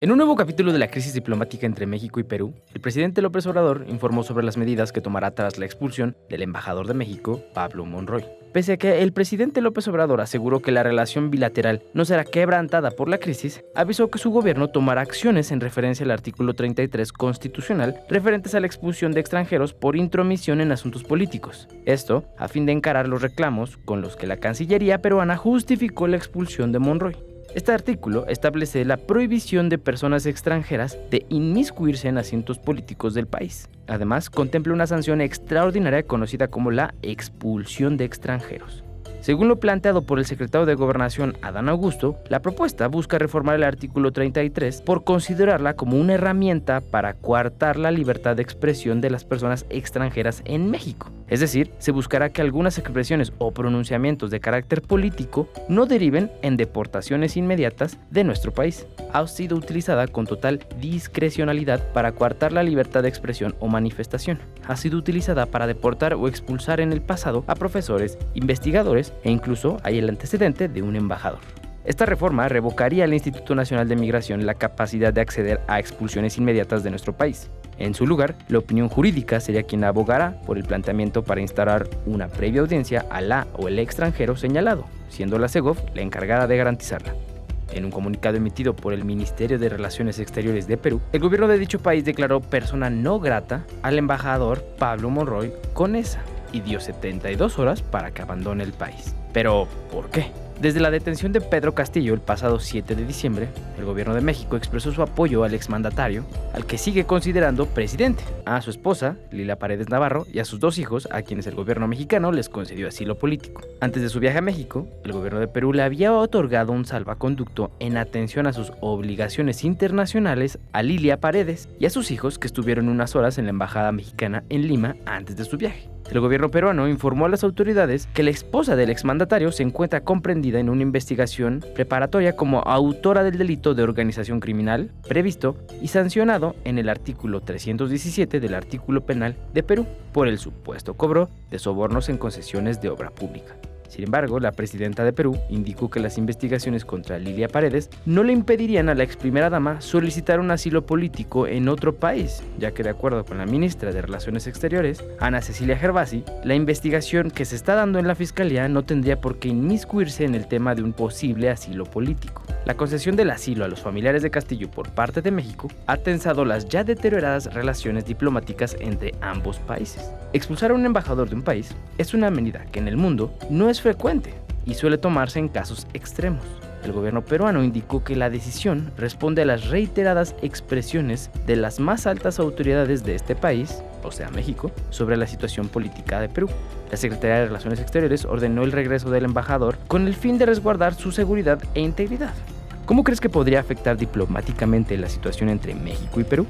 En un nuevo capítulo de la crisis diplomática entre México y Perú, el presidente López Obrador informó sobre las medidas que tomará tras la expulsión del embajador de México, Pablo Monroy. Pese a que el presidente López Obrador aseguró que la relación bilateral no será quebrantada por la crisis, avisó que su gobierno tomará acciones en referencia al artículo 33 constitucional referentes a la expulsión de extranjeros por intromisión en asuntos políticos. Esto a fin de encarar los reclamos con los que la Cancillería peruana justificó la expulsión de Monroy. Este artículo establece la prohibición de personas extranjeras de inmiscuirse en asuntos políticos del país. Además, contempla una sanción extraordinaria conocida como la expulsión de extranjeros. Según lo planteado por el secretario de Gobernación, Adán Augusto, la propuesta busca reformar el artículo 33 por considerarla como una herramienta para coartar la libertad de expresión de las personas extranjeras en México. Es decir, se buscará que algunas expresiones o pronunciamientos de carácter político no deriven en deportaciones inmediatas de nuestro país. Ha sido utilizada con total discrecionalidad para coartar la libertad de expresión o manifestación. Ha sido utilizada para deportar o expulsar en el pasado a profesores, investigadores e incluso hay el antecedente de un embajador. Esta reforma revocaría al Instituto Nacional de Migración la capacidad de acceder a expulsiones inmediatas de nuestro país. En su lugar, la opinión jurídica sería quien abogará por el planteamiento para instaurar una previa audiencia a la o el extranjero señalado, siendo la SEGOV la encargada de garantizarla. En un comunicado emitido por el Ministerio de Relaciones Exteriores de Perú, el gobierno de dicho país declaró persona no grata al embajador Pablo Monroy Conesa y dio 72 horas para que abandone el país. Pero, ¿por qué? Desde la detención de Pedro Castillo el pasado 7 de diciembre, el gobierno de México expresó su apoyo al exmandatario, al que sigue considerando presidente, a su esposa, Lilia Paredes Navarro, y a sus dos hijos, a quienes el gobierno mexicano les concedió asilo político. Antes de su viaje a México, el gobierno de Perú le había otorgado un salvaconducto en atención a sus obligaciones internacionales a Lilia Paredes y a sus hijos que estuvieron unas horas en la embajada mexicana en Lima antes de su viaje. El gobierno peruano informó a las autoridades que la esposa del exmandatario se encuentra comprendida en una investigación preparatoria como autora del delito de organización criminal previsto y sancionado en el artículo 317 del artículo penal de Perú por el supuesto cobro de sobornos en concesiones de obra pública. Sin embargo, la presidenta de Perú indicó que las investigaciones contra Lilia Paredes no le impedirían a la ex primera dama solicitar un asilo político en otro país, ya que de acuerdo con la ministra de Relaciones Exteriores, Ana Cecilia Gervasi, la investigación que se está dando en la Fiscalía no tendría por qué inmiscuirse en el tema de un posible asilo político. La concesión del asilo a los familiares de Castillo por parte de México ha tensado las ya deterioradas relaciones diplomáticas entre ambos países. Expulsar a un embajador de un país es una medida que en el mundo no es frecuente y suele tomarse en casos extremos. El gobierno peruano indicó que la decisión responde a las reiteradas expresiones de las más altas autoridades de este país, o sea México, sobre la situación política de Perú. La Secretaría de Relaciones Exteriores ordenó el regreso del embajador con el fin de resguardar su seguridad e integridad. ¿Cómo crees que podría afectar diplomáticamente la situación entre México y Perú?